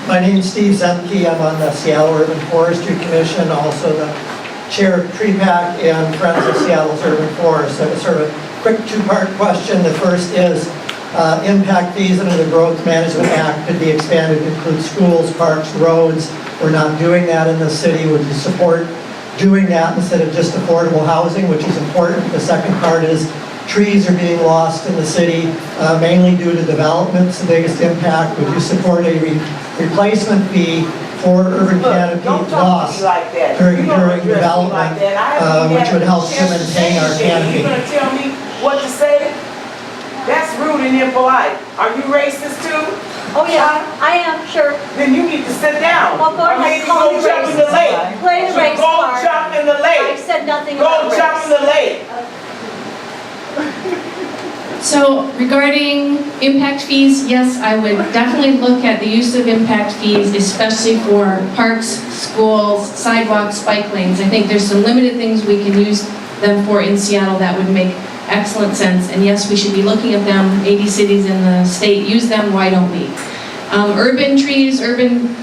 My name's Steve Zemke. I'm on the Seattle Urban Forestry Commission, also the chair of Tree Pack and Friends of Seattle's Urban Forest. I have a sort of quick two-part question. The first is impact fees under the Growth Management Act could be expanded to include schools, parks, roads. We're not doing that in the city. Would you support doing that instead of just affordable housing, which is important? The second part is trees are being lost in the city, mainly due to developments, the biggest impact. Would you support a replacement fee for urban canopy loss during development, which would help to maintain our canopy? You're going to tell me what to say? That's rude and impolite. Are you racist too? Oh yeah, I am, sure. Then you need to sit down. Well, go ahead, go jump in the lake. Play the race Go card. jump in the lake. I said nothing about Go jump in the lake. So regarding impact fees, yes, I would definitely look at the use of impact fees, especially for parks, schools, sidewalks, bike lanes. I think there's some limited things we can use them for in Seattle that would make excellent sense. And yes, we should be looking at them. 80 cities in the state use them, why don't we? Urban trees, urban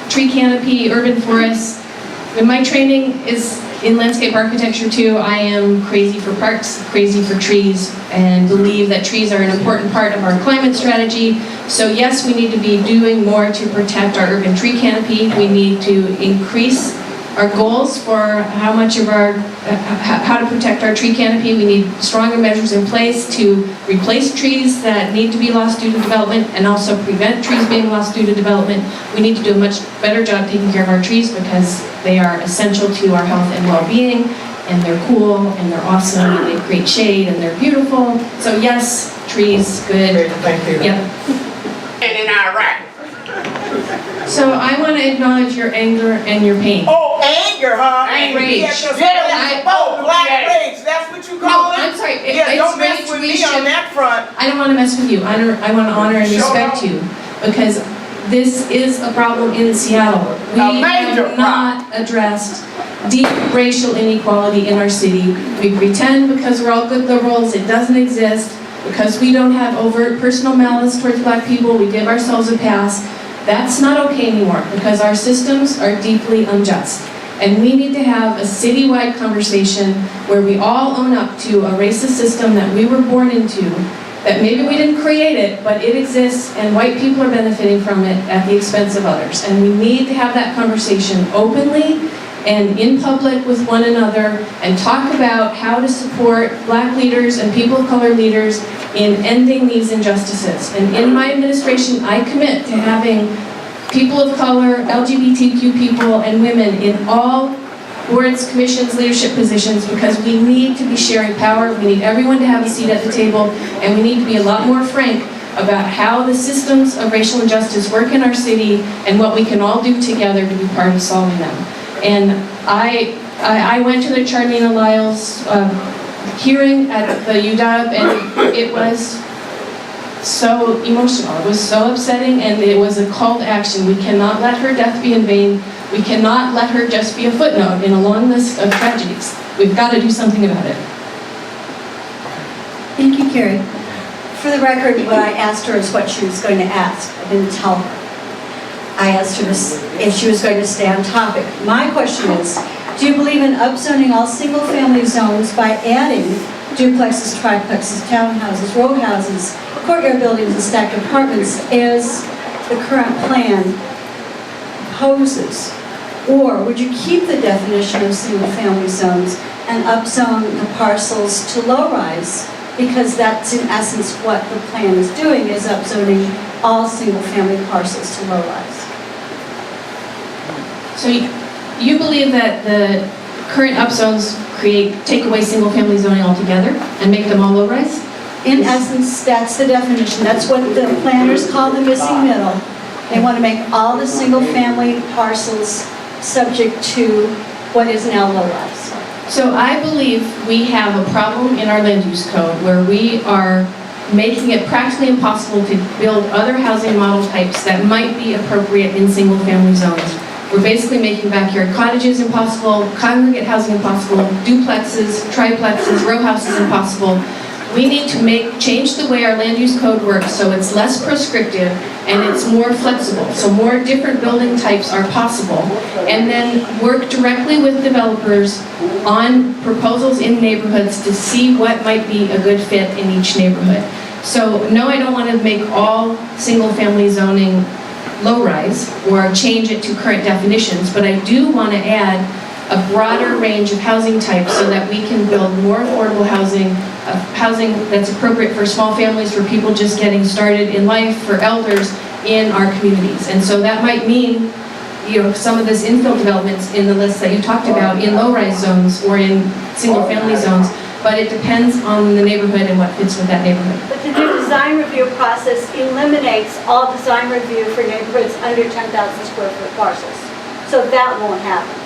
tree canopy, urban forests. And my training is in landscape architecture too. I am crazy for parks, crazy for trees, and believe that trees are an important part of our climate strategy. So yes, we need to be doing more to protect our urban tree canopy. We need to increase our goals for how much of our, how to protect our tree canopy. We need stronger measures in place to replace trees that need to be lost due to development and also prevent trees being lost due to development. We need to do a much better job taking care of our trees because they are essential to our health and well-being, and they're cool and they're awesome and they create shade and they're beautiful. So yes, trees, good. Great, thank you. Yep. And in Iraq. So I want to acknowledge your anger and your pain. Oh, anger, huh? Rage. Black rage. That's what you call it? I'm sorry. Yeah, It's don't mess rage. with We me should- on that front. I don't want to mess with you. I want to honor and respect you because this is a problem in Seattle. We have not addressed deep racial inequality in our city. We pretend because we're all good liberals it doesn't exist. Because we don't have overt personal malice towards black people, we give ourselves a pass. That's not okay anymore because our systems are deeply unjust. And we need to have a citywide conversation where we all own up to a racist system that we were born into, that maybe we didn't create it, but it exists and white people are benefiting from it at the expense of others. And we need to have that conversation openly and in public with one another and talk about how to support black leaders and people of color leaders in ending these injustices. And in my administration, I commit to having people of color, LGBTQ people, and women in all boards, commissions, leadership positions because we need to be sharing power. We need everyone to have a seat at the table, and we need to be a lot more frank about how the systems of racial injustice work in our city and what we can all do together to be part of solving them. And I went to the Charmina Lyles hearing at the UW, and it was so emotional. It was so upsetting, and it was a call to action. We cannot let her death be in vain. We cannot let her just be a footnote in a long list of tragedies. We've got to do something about it. Thank you, Cary. For the record, what I asked her is what she was going to ask. I didn't tell her. I asked her if she was going to stay on topic. My question is, do you believe in upzoning all single-family zones by adding duplexes, triplexes, townhouses, row houses, courtyard buildings, and stacked apartments as the current plan poses? Or would you keep the definition of single-family zones and upzone the parcels to low-rise? Because that's in essence what the plan is doing, is upzoning all single-family parcels to low-rise. So you believe that the current upzones take away single-family zoning altogether and make them all low-rise? In essence, that's the definition. That's what the planners call the missing middle. They want to make all the single-family parcels subject to what is now low-rise. So I believe we have a problem in our land use code where we are making it practically impossible to build other housing model types that might be appropriate in single-family zones. We're basically making backyard cottages impossible, congregate housing impossible, duplexes, triplexes, row houses impossible. We need to change the way our land use code works so it's less prescriptive and it's more flexible, so more different building types are possible. And then work directly with developers on proposals in neighborhoods to see what might be a good fit in each neighborhood. So no, I don't want to make all single-family zoning low-rise or change it to current definitions, but I do want to add a broader range of housing types so that we can build more affordable housing, housing that's appropriate for small families, for people just getting started in life, for elders in our communities. And so that might mean, you know, some of this infill developments in the list that you talked about in low-rise zones or in single-family zones, but it depends on the neighborhood and what fits with that neighborhood. But the new design review process eliminates all design review for neighborhoods under 10,000 square foot parcels. So that won't happen.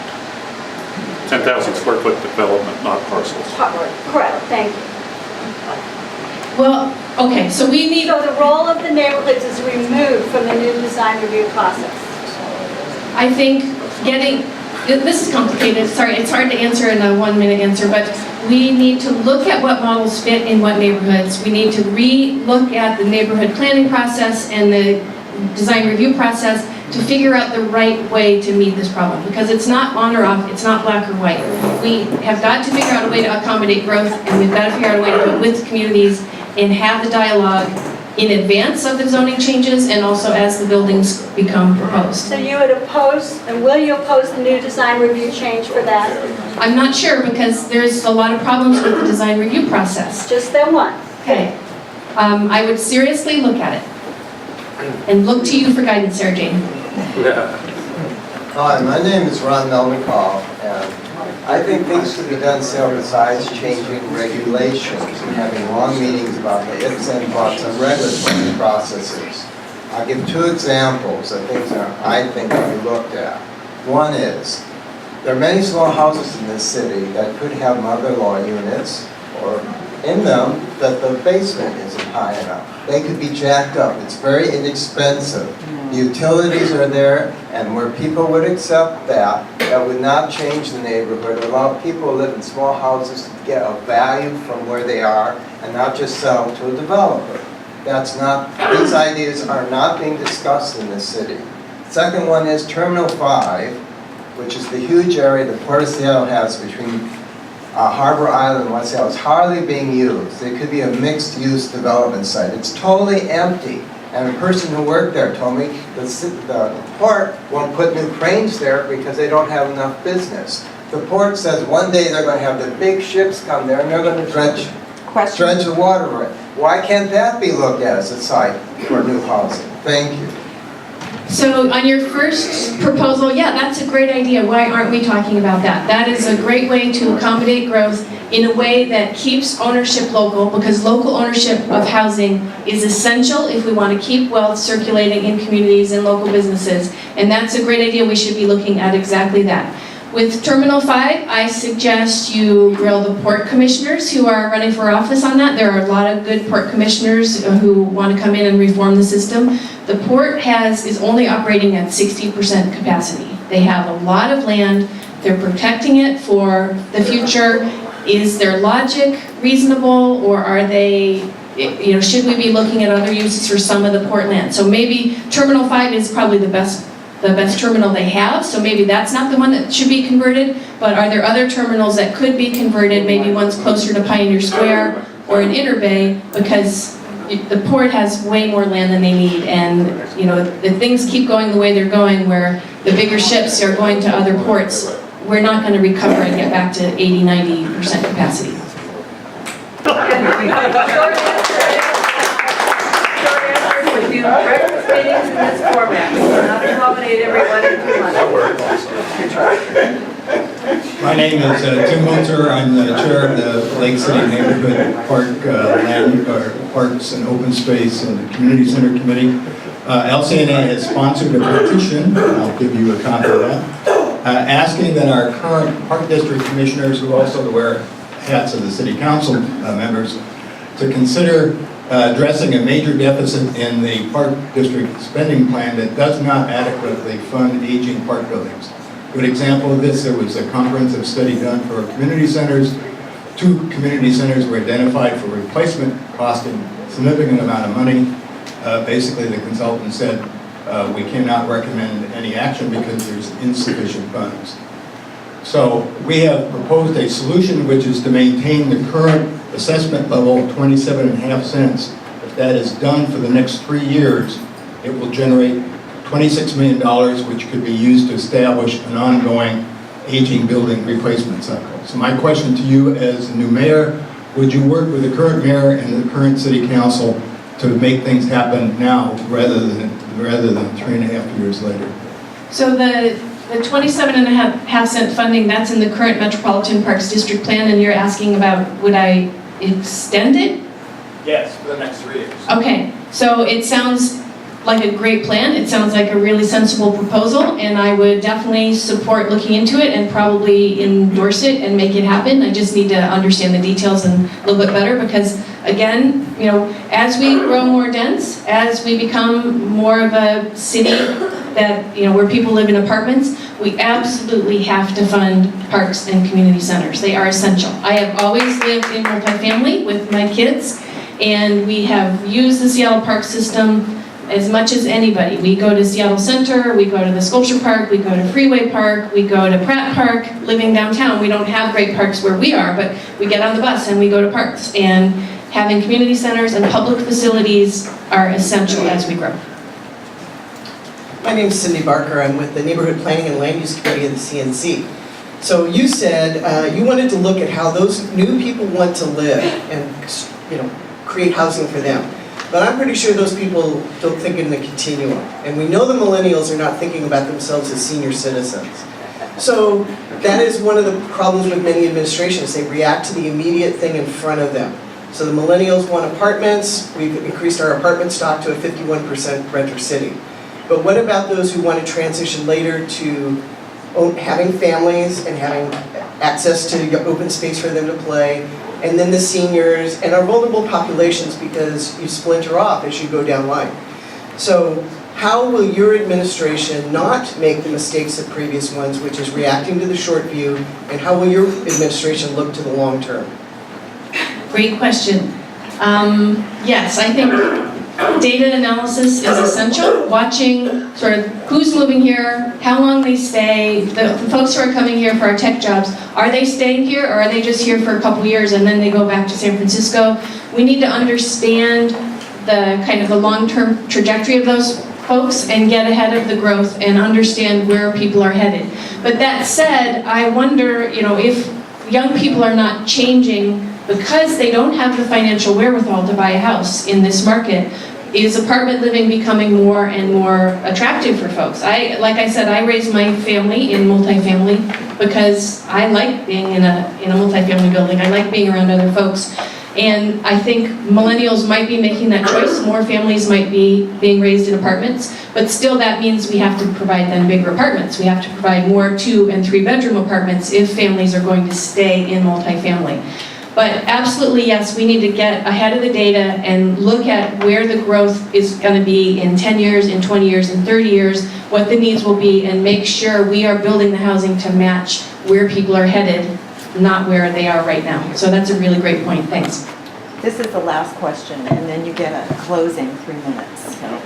10,000 square foot development, not parcels. Correct, thank you. Well, okay, so we need... So the role of the neighborhoods is removed from the new design review process. I think this is complicated, sorry, it's hard to answer in a 1-minute answer, but we need to look at what models fit in what neighborhoods. We need to re-look at the neighborhood planning process and the design review process to figure out the right way to meet this problem, because it's not on or off, it's not black or white. We have got to figure out a way to accommodate growth, and we've got to figure out a way to put with communities and have the dialogue in advance of the zoning changes and also as the buildings become proposed. So you would oppose, and will you oppose the new design review change for that? I'm not sure, because there's a lot of problems with the design review process. Just that one? Okay. I would seriously look at it and look to you for guidance, Sarah Jane. Hi, my name is Ron Melnikov, and I think things could be done still besides changing regulations and having long meetings about the ifs and buts of regulatory processes. I'll give 2 examples of things that I think can be looked at. One is, there are many small houses in this city that could have mother-in-law units, or in them that the basement isn't high enough. They could be jacked up. It's very inexpensive. The utilities are there, and where people would accept that, that would not change the neighborhood, allow people who live in small houses to get a value from where they are and not just sell to a developer. These ideas are not being discussed in this city. Second one is Terminal 5, which is the huge area the Port of Seattle has between Harbor Island and West Seattle. It's hardly being used. It could be a mixed-use development site. It's totally empty. And a person who worked there told me the port won't put new cranes there because they don't have enough business. The port says one day they're going to have the big ships come there and they're going to dredge the water. Why can't that be looked at as a site for new housing? Thank you. So on your first proposal, yeah, that's a great idea. Why aren't we talking about that? That is a great way to accommodate growth in a way that keeps ownership local, because local ownership of housing is essential if we want to keep wealth circulating in communities and local businesses. And that's a great idea. We should be looking at exactly that. With Terminal 5, I suggest you grill the port commissioners who are running for office on that. There are a lot of good port commissioners who want to come in and reform the system. The port is only operating at 60% capacity. They have a lot of land. They're protecting it for the future. Is their logic reasonable, or are they, should we be looking at other uses for some of the port land? So maybe Terminal 5 is probably the best terminal they have, so maybe that's not the one that should be converted, but are there other terminals that could be converted, maybe one's closer to Pioneer Square or in Inner Bay, because the port has way more land than they need, and if things keep going the way they're going, where the bigger ships are going to other ports, we're not going to recover and get back to 80-90% capacity. Breakfast meetings in this format, we cannot accommodate everyone in 2 months. My name is Tim Hunter. I'm the chair of the Lake City Neighborhood Parks and Open Space and Community Center Committee. LCNA has sponsored a petition, I'll give you a copy of that, asking that our current Park District commissioners, who also wear hats of the City Council members, to consider addressing a major deficit in the Park District spending plan that does not adequately fund aging park buildings. A good example of this, there was a comprehensive study done for community centers 2 community centers were identified for replacement, costing a significant amount of money. Basically, the consultant said, we cannot recommend any action because there's insufficient funds. So we have proposed a solution, which is to maintain the current assessment level of 27.5 cents. If that is done for the next 3 years, it will generate $26 million, which could be used to establish an ongoing aging building replacement cycle. So my question to you as the new mayor, would you work with the current mayor and the current city council to make things happen now rather than 3.5 years later? So the 27.5 cent funding, that's in the current Metropolitan Parks District Plan, and you're asking about, would I extend it? Yes, for the next 3 years. Okay, so it sounds like a great plan. It sounds like a really sensible proposal, and I would definitely support looking into it and probably endorse it and make it happen. I just need to understand the details a little bit better because, again, you know, as we grow more dense, as we become more of a city that, you know, where people live in apartments, we absolutely have to fund parks and community centers. They are essential. I have always lived in multifamily with my kids, and we have used the Seattle Park system as much as anybody. We go to Seattle Center, we go to the Sculpture Park, we go to Freeway Park, we go to Pratt Park. Living downtown, we don't have great parks where we are, but we get on the bus and we go to parks. And having community centers and public facilities are essential as we grow. My name is Cindy Barker. I'm with the Neighborhood Planning and Land Use Committee of the CNC. So you said you wanted to look at how those new people want to live and, you know, create housing for them. But I'm pretty sure those people don't think in the continuum. And we know the millennials are not thinking about themselves as senior citizens. So that is one of the problems with many administrations. They react to the immediate thing in front of them. So the millennials want apartments. We've increased our apartment stock to a 51% renter city. But what about those who want to transition later to having families and having access to open space for them to play? And then the seniors and our vulnerable populations, because you splinter off as you go down line. So how will your administration not make the mistakes of previous ones, which is reacting to the short view, and how will your administration look to the long term? Great question. Yes, I think data analysis is essential. Watching sort of who's moving here, how long they stay, the folks who are coming here for our tech jobs, are they staying here or are they just here for a couple years and then they go back to San Francisco? We need to understand the kind of the long-term trajectory of those folks and get ahead of the growth and understand where people are headed. But that said, I wonder, you know, if young people are not changing because they don't have the financial wherewithal to buy a house in this market, is apartment living becoming more and more attractive for folks? Like I said, I raised my family in multifamily because I like being in a multifamily building. I like being around other folks. And I think millennials might be making that choice. More families might be being raised in apartments, but still that means we have to provide them bigger apartments. We have to provide more 2- and 3-bedroom apartments if families are going to stay in multifamily. But absolutely, yes, we need to get ahead of the data and look at where the growth is going to be in 10 years, in 20 years, in 30 years, what the needs will be, and make sure we are building the housing to match where people are headed, not where they are right now. So that's a really great point. Thanks. This is the last question, and then you get a closing 3 minutes. So.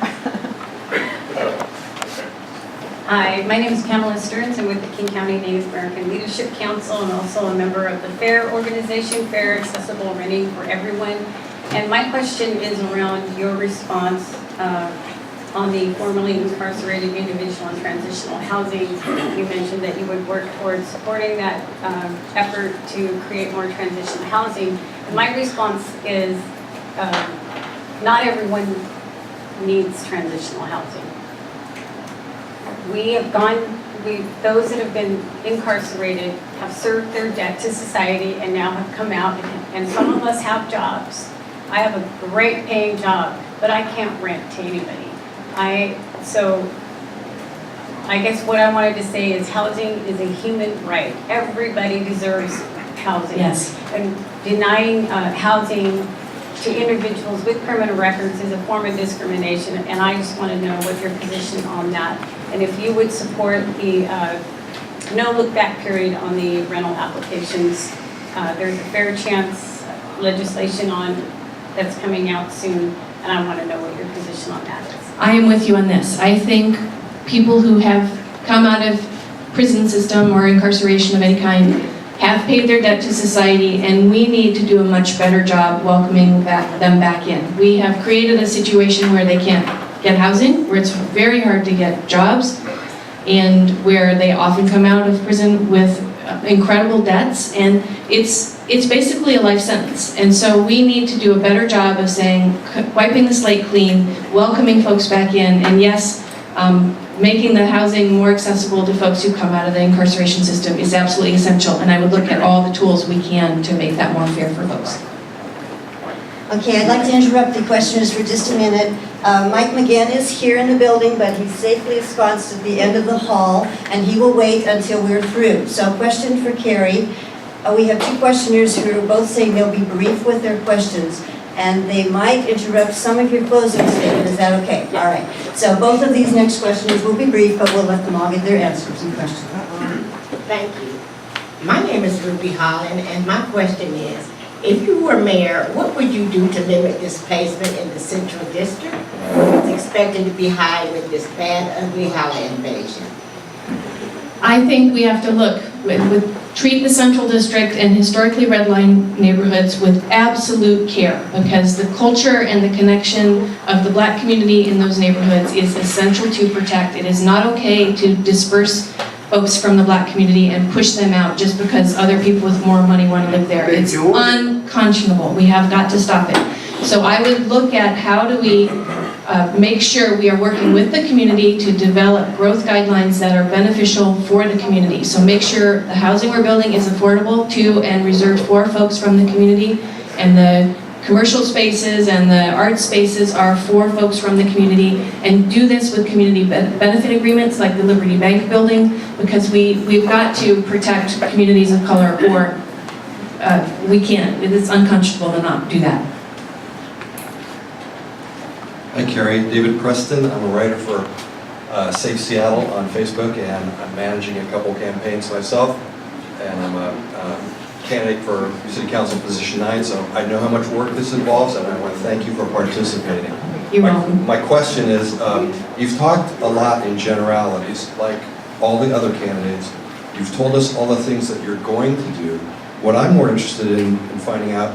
Hi, my name is Pamela Stearns. I'm with the King County Native American Leadership Council and also a member of the FAIR organization, Fair Accessible Renting for Everyone. And my question is around your response on the formerly incarcerated individual and transitional housing. You mentioned that you would work towards supporting that effort to create more transitional housing. And my response is not everyone needs transitional housing. We have those that have been incarcerated have served their debt to society and now have come out, and some of us have jobs. I have a great paying job, but I can't rent to anybody. So I guess what I wanted to say is housing is a human right. Everybody deserves housing. Yes. And denying housing to individuals with criminal records is a form of discrimination, and I just want to know what your position on that, and if you would support the no look back period on the rental applications There's a fair chance legislation on that's coming out soon, and I want to know what your position on that is. I am with you on this. I think people who have come out of prison system or incarceration of any kind have paid their debt to society, and we need to do a much better job welcoming them back in. We have created a situation where they can't get housing, where it's very hard to get jobs, and where they often come out of prison with incredible debts, and it's basically a life sentence. And so we need to do a better job of saying, wiping the slate clean, welcoming folks back in, and yes, making the housing more accessible to folks who come out of the incarceration system is absolutely essential, and I would look at all the tools we can to make that more fair for folks. Okay, I'd like to interrupt the questioners for just a minute. Mike McGinn is here in the building, but he's safely ensconced at the end of the hall, and he will wait until we're through. So, question for Cary. We have two questioners who are both saying they'll be brief with their questions, and they might interrupt some of your closing statement. Is that okay? All right. So both of these next questioners will be brief, but we'll let them all get their answers and questions. Thank you. My name is Ruby Holland, and my question is, if you were mayor, what would you do to limit displacement in the central district? It's expected to be high with this bad, ugly holla invasion. I think we have to look, treat the central district and historically redlined neighborhoods with absolute care, because the culture and the connection of the Black community in those neighborhoods is essential to protect. It is not okay to disperse folks from the Black community and push them out just because other people with more money want to live there. It's unconscionable. We have got to stop it. So I would look at how do we make sure we are working with the community to develop growth guidelines that are beneficial for the community. So make sure the housing we're building is affordable to and reserved for folks from the community, and the commercial spaces and the art spaces are for folks from the community, and do this with community benefit agreements like the Liberty Bank building, because we've got to protect communities of color, or we can't. It's unconscionable to not do that. Hi, Cary. David Preston. I'm a writer for Safe Seattle on Facebook, and I'm managing a couple campaigns myself, and I'm a candidate for City Council Position 9, so I know how much work this involves, and I want to thank you for participating. You're welcome. My question is, you've talked a lot in generalities, like all the other candidates. You've told us all the things that you're going to do. What I'm more interested in finding out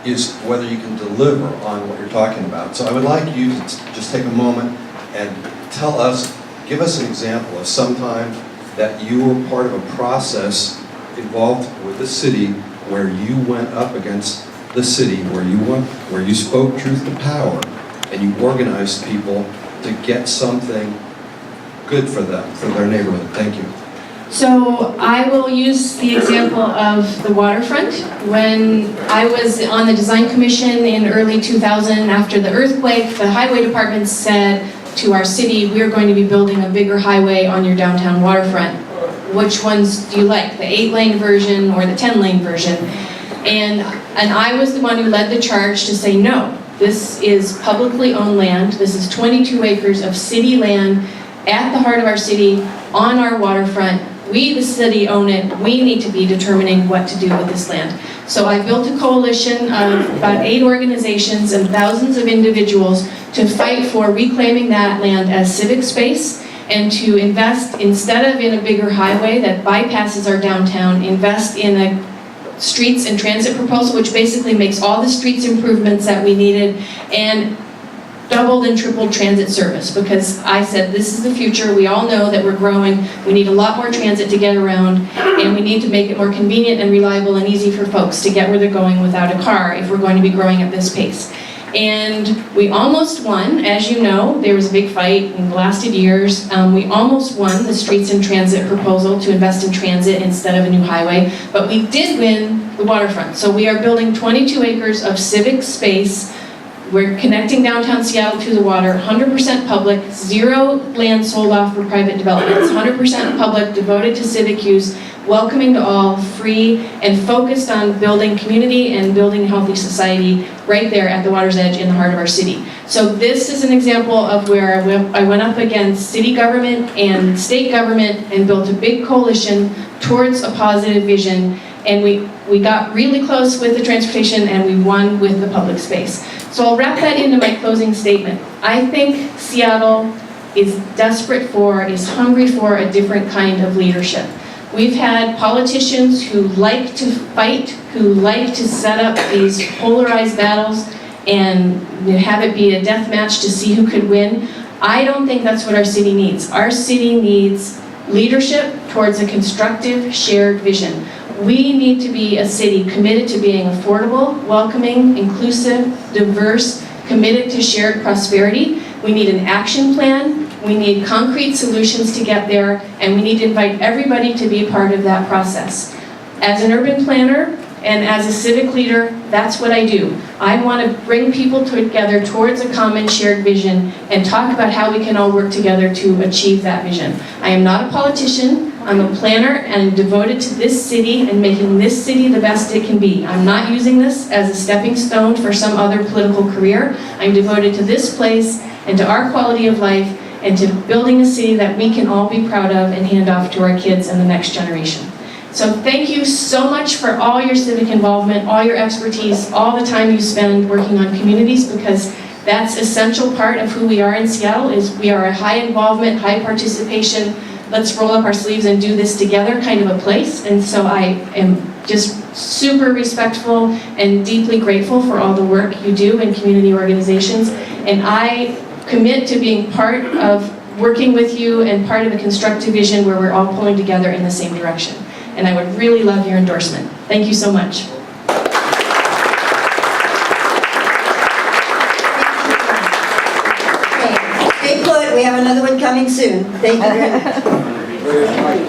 is whether you can deliver on what you're talking about. So I would like you to just take a moment and tell us, give us an example of some time that you were part of a process involved with the city where you went up against the city, where you spoke truth to power, and you organized people to get something good for them, for their neighborhood. Thank you. So I will use the example of the waterfront. When I was on the design commission in early 2000, after the earthquake, the highway department said to our city, we're going to be building a bigger highway on your downtown waterfront. Which ones do you like, the 8-lane version or the 10-lane version? And I was the one who led the charge to say, no, this is publicly owned land. This is 22 acres of city land at the heart of our city, on our waterfront. We, the city, own it. We need to be determining what to do with this land. So I built a coalition of about 8 organizations and thousands of individuals to fight for reclaiming that land as civic space, and to invest, instead of in a bigger highway that bypasses our downtown, invest in a streets and transit proposal, which basically makes all the streets improvements that we needed, and doubled and tripled transit service, because I said this is the future. We all know that we're growing. We need a lot more transit to get around, and we need to make it more convenient and reliable and easy for folks to get where they're going without a car if we're going to be growing at this pace. And we almost won. As you know, there was a big fight and lasted years. We almost won the streets and transit proposal to invest in transit instead of a new highway, but we did win the waterfront. So we are building 22 acres of civic space. We're connecting downtown Seattle to the water, 100% public, 0 land sold off for private developments, 100% public, devoted to civic use, welcoming to all, free, and focused on building community and building a healthy society right there at the water's edge in the heart of our city. So this is an example of where I went up against city government and state government and built a big coalition towards a positive vision. and we got really close with the transportation and we won with the public space. So I'll wrap that into my closing statement. I think Seattle is desperate for, is hungry for a different kind of leadership. We've had politicians who like to fight, who like to set up these polarized battles and have it be a death match to see who could win. I don't think that's what our city needs. Our city needs leadership towards a constructive, shared vision. We need to be a city committed to being affordable, welcoming, inclusive, diverse, committed to shared prosperity. We need an action plan. We need concrete solutions to get there, and we need to invite everybody to be part of that process. As an urban planner and as a civic leader, that's what I do. I want to bring people together towards a common shared vision and talk about how we can all work together to achieve that vision. I am not a politician. I'm a planner and devoted to this city and making this city the best it can be. I'm not using this as a stepping stone for some other political career. I'm devoted to this place and to our quality of life and to building a city that we can all be proud of and hand off to our kids and the next generation. So thank you so much for all your civic involvement, all your expertise, all the time you spend working on communities, because that's an essential part of who we are in Seattle. Is we are a high involvement, high participation, let's roll up our sleeves and do this together kind of a place. And so I am just super respectful and deeply grateful for all the work you do in community organizations. And I commit to being part of working with you and part of a constructive vision where we're all pulling together in the same direction. And I would really love your endorsement. Thank you so much. Okay, stay put, we have another one coming soon. Thank you very much.